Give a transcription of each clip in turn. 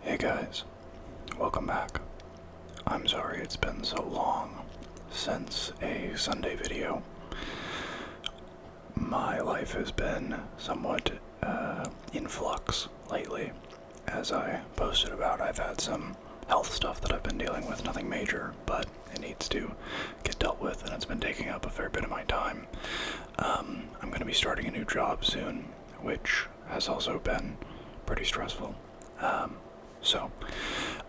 Hey guys, welcome back. I'm sorry it's been so long since a Sunday video. My life has been somewhat in flux lately. As I posted about, I've had some health stuff that I've been dealing with, nothing major, but it needs to get dealt with, and it's been taking up a fair bit of my time. I'm going to be starting a new job soon, which has also been pretty stressful. So,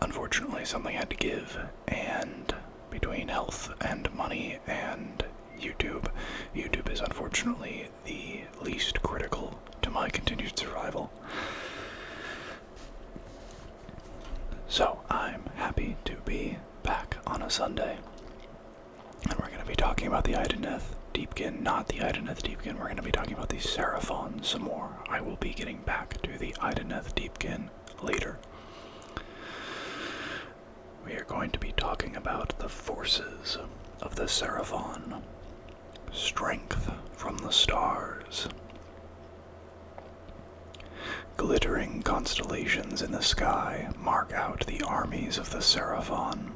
unfortunately, something had to give, and between health and money and YouTube is unfortunately the least critical to my continued survival. So, I'm happy to be back on a Sunday, and we're going to be talking about the Idoneth Deepkin, not the Idoneth Deepkin. We're going to be talking about the Seraphon some more. I will be getting back to the Idoneth Deepkin later. We are going to be talking about the forces of the Seraphon, strength from the stars. Glittering constellations in the sky mark out the armies of the Seraphon.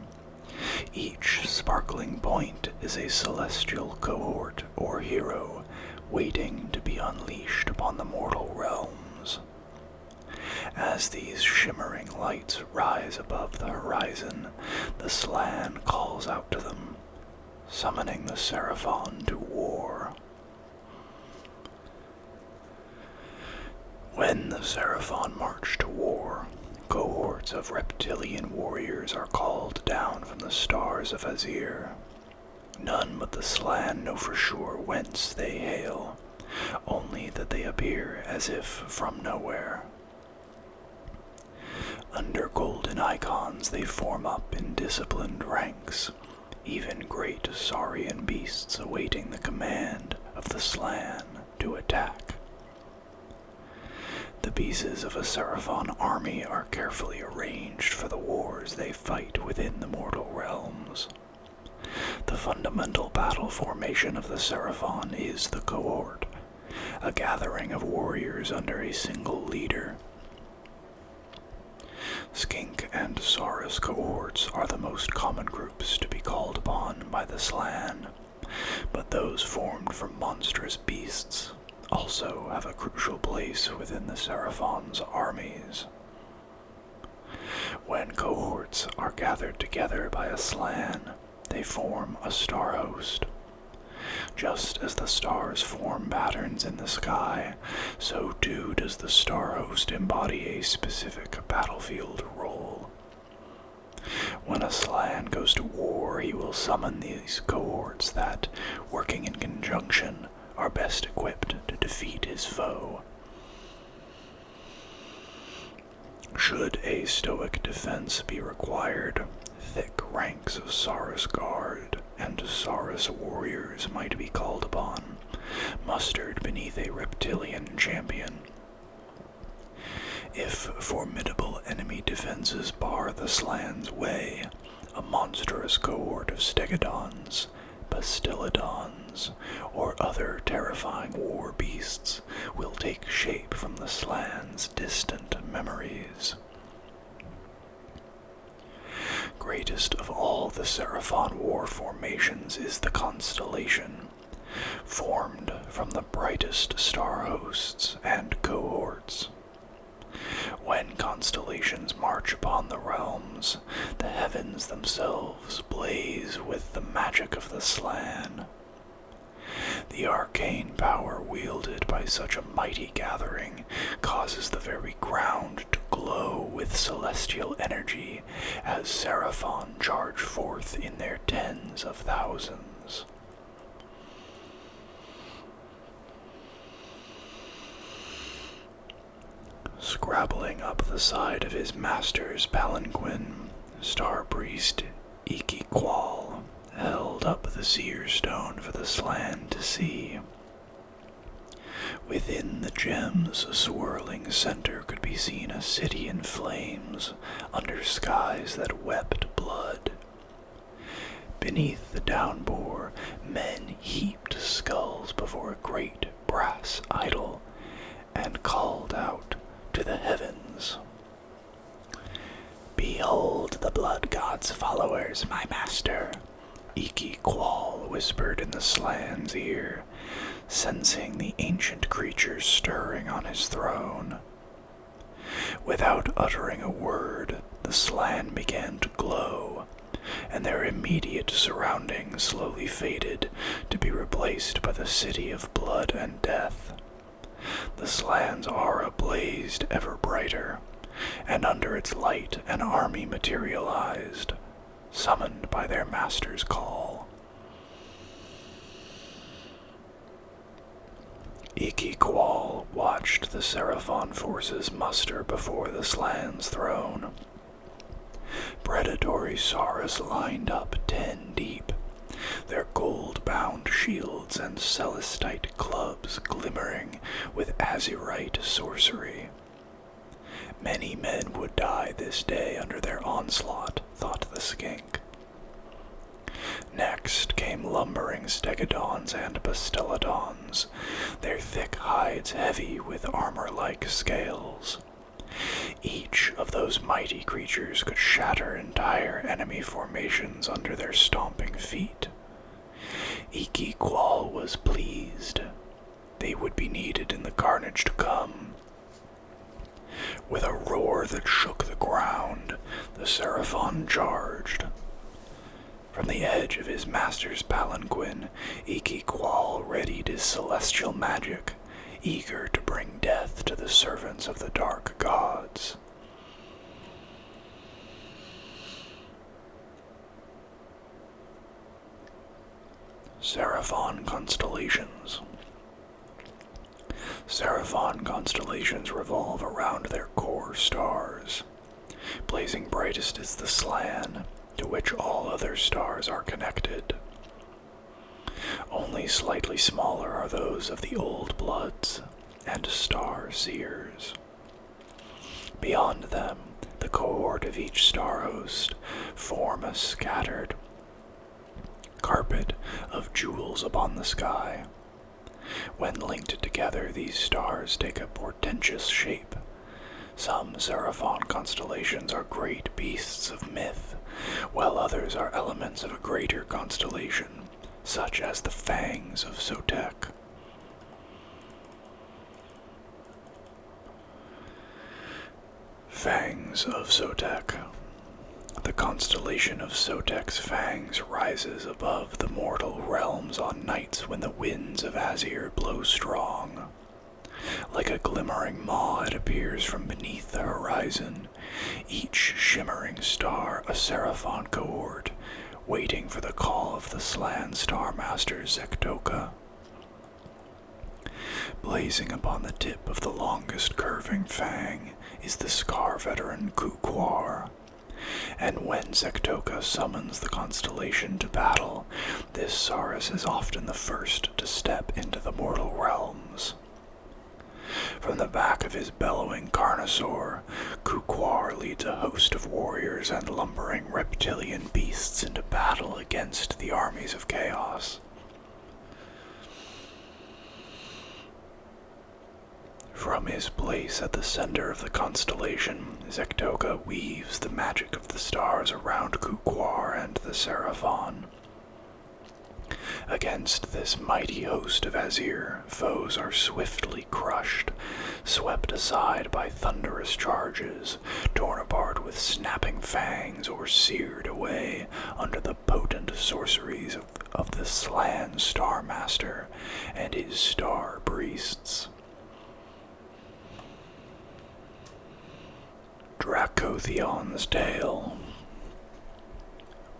Each sparkling point is a celestial cohort or hero waiting to be unleashed upon the mortal realms. As these shimmering lights rise above the horizon, the Slann calls out to them, summoning the Seraphon to war. When the Seraphon march to war, cohorts of reptilian warriors are called down from the stars of Azir. None but the Slann know for sure whence they hail, only that they appear as if from nowhere. Under golden icons they form up in disciplined ranks, even great saurian beasts awaiting the command of the Slann to attack. The pieces of a Seraphon army are carefully arranged for the wars they fight within the mortal realms. The fundamental battle formation of the Seraphon is the cohort, a gathering of warriors under a single leader. Skink and Saurus cohorts are the most common groups to be called upon by the Slann, but those formed from monstrous beasts also have a crucial place within the Seraphon's armies. When cohorts are gathered together by a Slann, they form a star host. Just as the stars form patterns in the sky, so too does the star host embody a specific battlefield role. When a Slann goes to war, he will summon these cohorts that, working in conjunction, are best equipped to defeat his foe. Should a stoic defense be required, thick ranks of Saurus Guard and Saurus warriors might be called upon, mustered beneath a reptilian champion. If formidable enemy defenses bar the Slann's way, a monstrous cohort of Stegodons, Bastiladons, or other terrifying war beasts will take shape from the Slann's distant memories. Greatest of all the Seraphon war formations is the Constellation, formed from the brightest star hosts and cohorts. When constellations march upon the realms, the heavens themselves blaze with the magic of the Slann. The arcane power wielded by such a mighty gathering causes the very ground to glow with celestial energy as Seraphon charge forth in their tens of thousands. Scrabbling up the side of his master's palanquin, Star Priest Ikiqual held up the seer stone for the Slann to see. Within the gem's swirling center could be seen a city in flames under skies that wept blood. Beneath the downpour, men heaped skulls before a great brass idol and called out to the heavens. the blood god's followers, my master, Iki Qual whispered in the Slann's ear, sensing the ancient creatures stirring on his throne. Without uttering a word, the Slann began to glow, and their immediate surroundings slowly faded to be replaced by the city of blood and death. The Slann's aura blazed ever brighter, and under its light an army materialized, summoned by their master's call. Iki Qual watched the Seraphon forces muster before the Slann's throne. Predatory Saurus lined up 10 deep, their gold-bound shields and celestite clubs glimmering with azurite sorcery. Many men would die this day under their onslaught, thought the skink. Next came lumbering stegodons and bastellodons, their thick hides heavy with armor-like scales. Each of those mighty creatures could shatter entire enemy formations under their stomping feet. Iki Qual was pleased. They would be needed in the carnage to come. With a roar that shook the ground, the Seraphon charged. From the edge of his master's palanquin, Iki Qual readied his celestial magic, eager to bring death to the servants of the dark gods. Seraphon Constellations. Seraphon constellations revolve around their core stars. Blazing brightest is the Slann, to which all other stars are connected. Only slightly smaller are those of the Old Bloods and Star Seers. Beyond them, the cohort of each star host form a scattered carpet of jewels upon the sky. When linked together, these stars take a portentous shape. Some Seraphon constellations are great beasts of myth, while others are elements of a greater constellation, such as the Fangs of Sotek. Fangs of Sotek. The constellation of Sotek's Fangs rises above the mortal realms on nights when the winds of Azir blow strong. Like a glimmering maw, it appears from beneath the horizon, each shimmering star a Seraphon cohort, waiting for the call of the Slann Star Master Zektoka. Blazing upon the tip of the longest curving fang is the Scar veteran Kukwar. And when Zektoka summons the constellation to battle, this Saurus is often the first to step into the mortal realms. From the back of his bellowing carnosaur, Kukwar leads a host of warriors and lumbering reptilian beasts into battle against the armies of chaos. From his place at the center of the constellation, Zektoka weaves the magic of the stars around Kukwar and the Seraphon. Against this mighty host of Azir, foes are swiftly crushed, swept aside by thunderous charges, torn apart with snapping fangs, or seared away under the potent sorceries of the Slann Star Master and his star priests. Dracothion's Tale.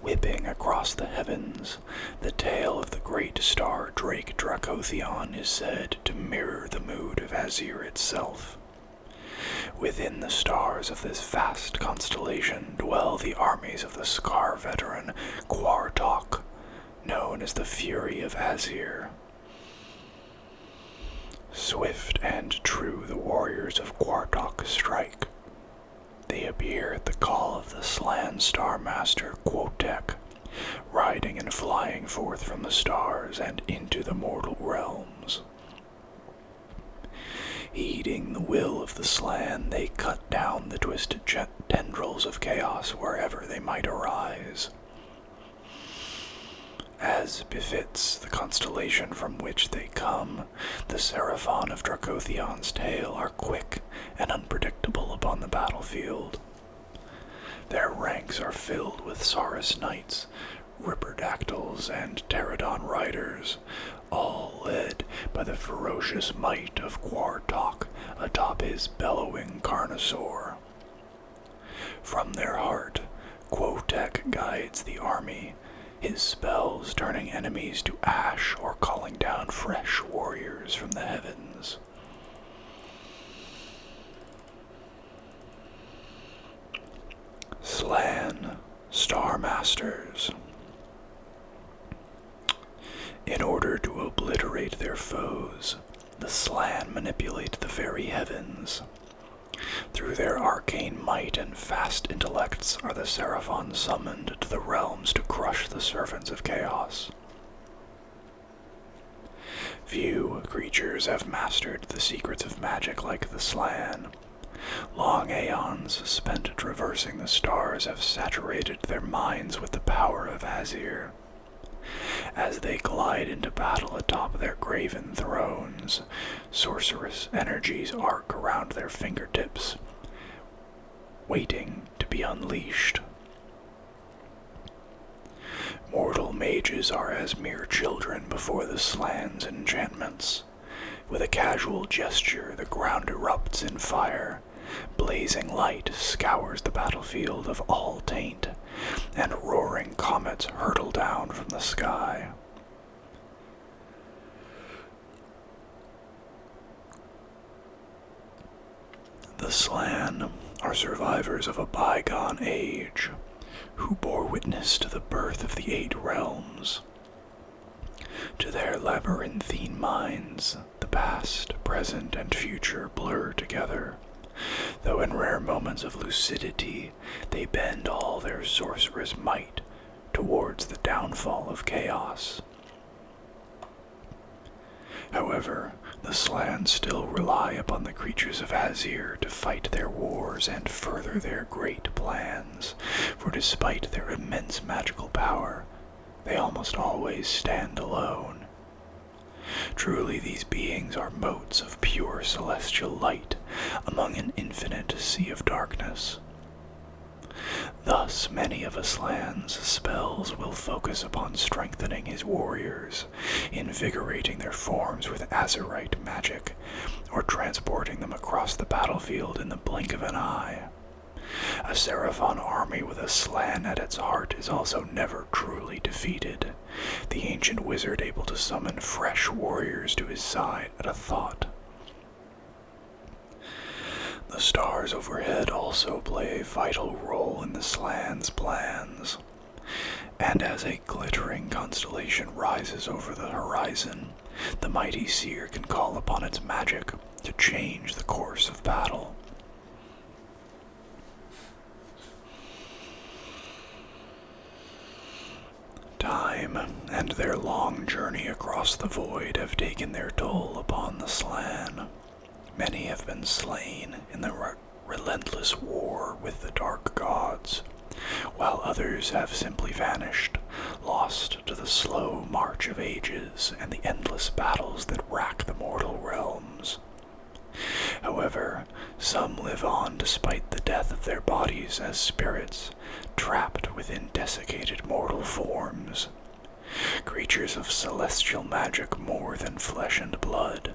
Whipping across the heavens, the tail of the great star Drake Dracothion is said to mirror the mood of Azir itself. Within the stars of this vast constellation dwell the armies of the Scar veteran Quartok, known as the Fury of Azir. Swift and true the warriors of Quartok strike. They appear at the call of the Slann Star Master Quotek, riding and flying forth from the stars and into the mortal realms. Heeding the will of the Slann, they cut down the twisted tendrils of chaos wherever they might arise. As befits the constellation from which they come, the Seraphon of Dracothion's tale are quick and unpredictable upon the battlefield. Their ranks are filled with Saurus knights, Ripperdactyls, and Pterodon riders, all led by the ferocious might of Quartok atop his bellowing Carnosaur. From their heart, Quotek guides the army, his spells turning enemies to ash or calling down fresh warriors from the heavens. Slann, Star Masters. In order to obliterate their foes, the Slann manipulate the very heavens. Through their arcane might and vast intellects are the Seraphon summoned to the realms to crush the servants of chaos. Few creatures have mastered the secrets of magic like the Slann. Long aeons spent traversing the stars have saturated their minds with the power of Azir. As they glide into battle atop their graven thrones, sorcerous energies arc around their fingertips, waiting to be unleashed. Mortal mages are as mere children before the Slann's enchantments. With a casual gesture, the ground erupts in fire. Blazing light scours the battlefield of all taint, and roaring comets hurtle down from the sky. The Slann are survivors of a bygone age, who bore witness to the birth of the 8 realms. To their labyrinthine minds, the past, present, and future blur together, though in rare moments of lucidity they bend all their sorcerous might towards the downfall of chaos. However, the Slann still rely upon the creatures of Azir to fight their wars and further their great plans, for despite their immense magical power, they almost always stand alone. Truly, these beings are motes of pure celestial light among an infinite sea of darkness. Thus, many of Aslann's spells will focus upon strengthening his warriors, invigorating their forms with Azurite magic, or transporting them across the battlefield in the blink of an eye. A Seraphon army with a Slann at its heart is also never truly defeated, the ancient wizard able to summon fresh warriors to his side at a thought. The stars overhead also play a vital role in the Slann's plans, and as a glittering constellation rises over the horizon, the mighty seer can call upon its magic to change the course of battle. Time and their long journey across the void have taken their toll upon the Slann. Many have been slain in the relentless war with the dark gods, while others have simply vanished, lost to the slow march of ages and the endless battles that rack the mortal realms. However, some live on despite the death of their bodies as spirits, trapped within desiccated mortal forms, creatures of celestial magic more than flesh and blood.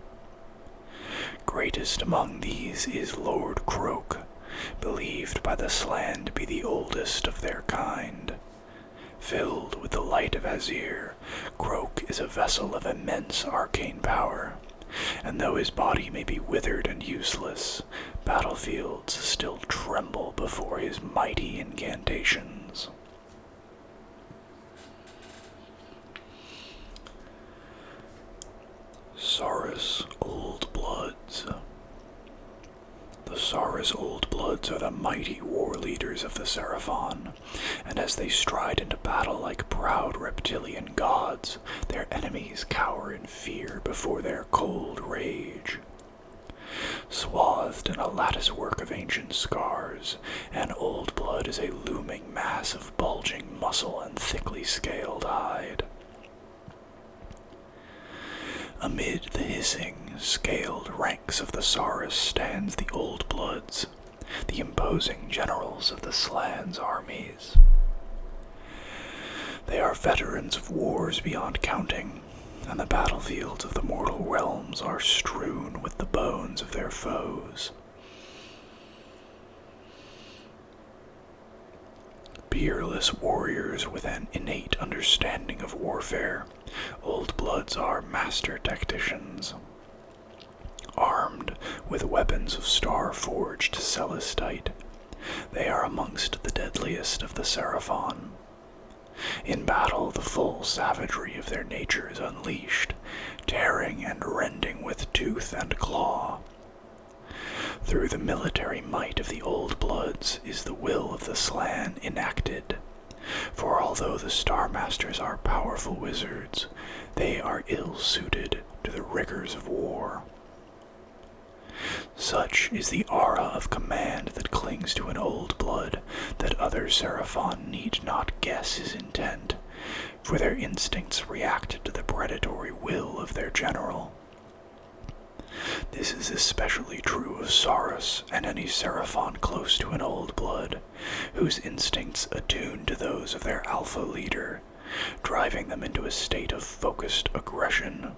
Greatest among these is Lord Croak, believed by the Slann to be the oldest of their kind. Filled with the light of Azir, Croak is a vessel of immense arcane power, and though his body may be withered and useless, battlefields still tremble before his mighty incantations. Saurus Old Bloods. The Saurus Old Bloods are the mighty war leaders of the Seraphon, and as they stride into battle like proud reptilian gods, their enemies cower in fear before their cold rage. Swathed in a latticework of ancient scars, an old blood is a looming mass of bulging muscle and thickly scaled hide. Amid the hissing, scaled ranks of the Saurus stands the Old Bloods, the imposing generals of the Slann's armies. They are veterans of wars beyond counting, and the battlefields of the mortal realms are strewn with the bones of their foes. Peerless warriors with an innate understanding of warfare, Old Bloods are master tacticians. Armed with weapons of star-forged celestite, they are amongst the deadliest of the Seraphon. In battle, the full savagery of their nature is unleashed, tearing and rending with tooth and claw. Through the military might of the Old Bloods is the will of the Slann enacted, for although the Star Masters are powerful wizards, they are ill-suited to the rigors of war. Such is the aura of command that clings to an Old Blood that other Seraphon need not guess his intent, for their instincts react to the predatory will of their general. This is especially true of Saurus and any Seraphon close to an Old Blood, whose instincts attune to those of their alpha leader, driving them into a state of focused aggression.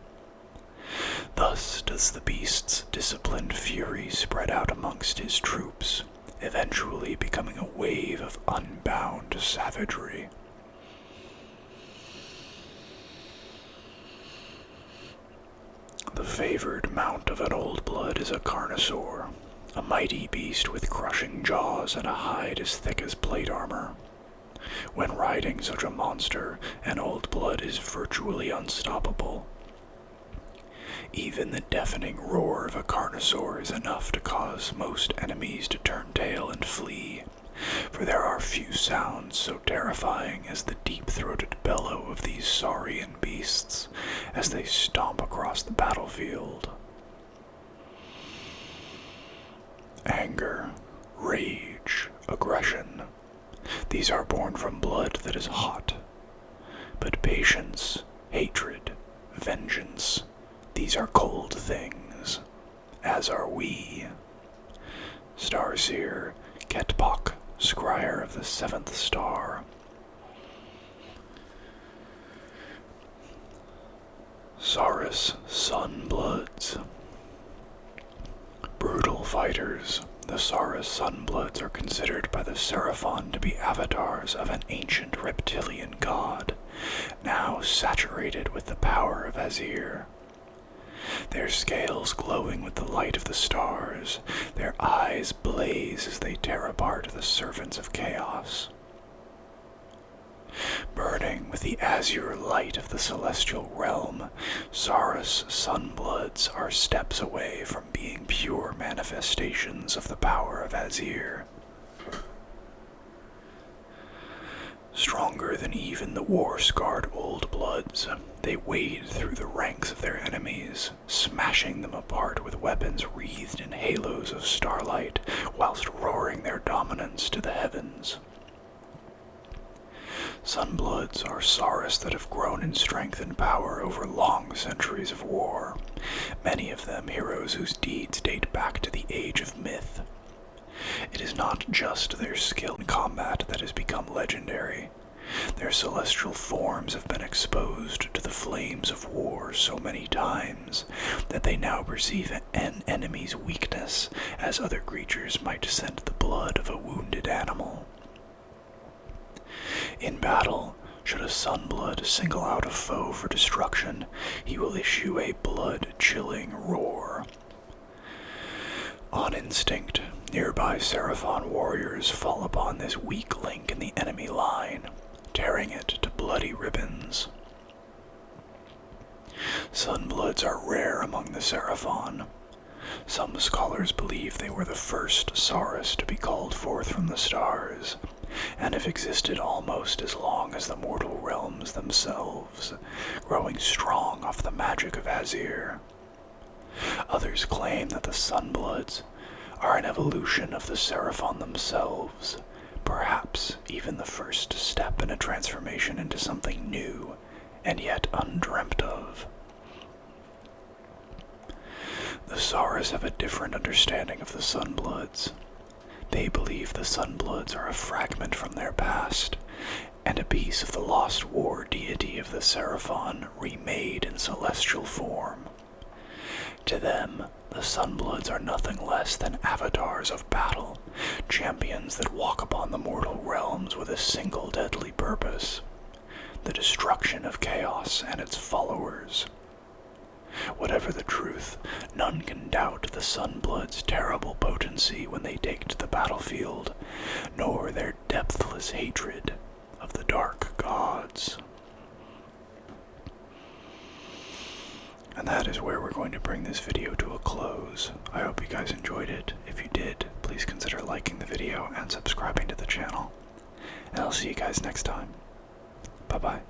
Thus does the beast's disciplined fury spread out amongst his troops, eventually becoming a wave of unbound savagery. The favored mount of an Old Blood is a carnosaur, a mighty beast with crushing jaws and a hide as thick as plate armor. When riding such a monster, an Old Blood is virtually unstoppable. Even the deafening roar of a carnosaur is enough to cause most enemies to turn tail and flee, for there are few sounds so terrifying as the deep-throated bellow of these saurian beasts as they stomp across the battlefield. Anger, rage, aggression, these are born from blood that is hot. But patience, hatred, vengeance, these are cold things, as are we. Starseer, Ketpok, Scryer of the 7th Star. Saurus Sunbloods. Brutal fighters, the Saurus Sunbloods are considered by the Seraphon to be avatars of an ancient reptilian god, now saturated with the power of Azir. Their scales glowing with the light of the stars, their eyes blaze as they tear apart the servants of chaos. Burning with the azure light of the celestial realm, Saurus Sunbloods are steps away from being pure manifestations of the power of Azir. Stronger than even the war-scarred Old Bloods, they wade through the ranks of their enemies, smashing them apart with weapons wreathed in halos of starlight, whilst roaring their dominance to the heavens. Sunbloods are Saurus that have grown in strength and power over long centuries of war, many of them heroes whose deeds date back to the age of myth. It is not just their skill in combat that has become legendary. Their celestial forms have been exposed to the flames of war so many times that they now perceive an enemy's weakness as other creatures might scent the blood of a wounded animal. In battle, should a Sunblood single out a foe for destruction, he will issue a blood-chilling roar. On instinct, nearby Seraphon warriors fall upon this weak link in the enemy line, tearing it to bloody ribbons. Sunbloods are rare among the Seraphon. Some scholars believe they were the first Saurus to be called forth from the stars, and have existed almost as long as the mortal realms themselves, growing strong off the magic of Azir. Others claim that the Sunbloods are an evolution of the Seraphon themselves, perhaps even the first step in a transformation into something new and yet undreamt of. The Saras have a different understanding of the Sunbloods. They believe the Sunbloods are a fragment from their past, and a piece of the lost war deity of the Seraphon remade in celestial form. To them, the Sunbloods are nothing less than avatars of battle, champions that walk upon the mortal realms with a single deadly purpose: the destruction of chaos and its followers. Whatever the truth, none can doubt the Sunbloods' terrible potency when they take to the battlefield, nor their depthless hatred of the dark gods. And that is where we're going to bring this video to a close. I hope you guys enjoyed it. If you did, please consider liking the video and subscribing to the channel. And I'll see you guys next time. Bye-bye.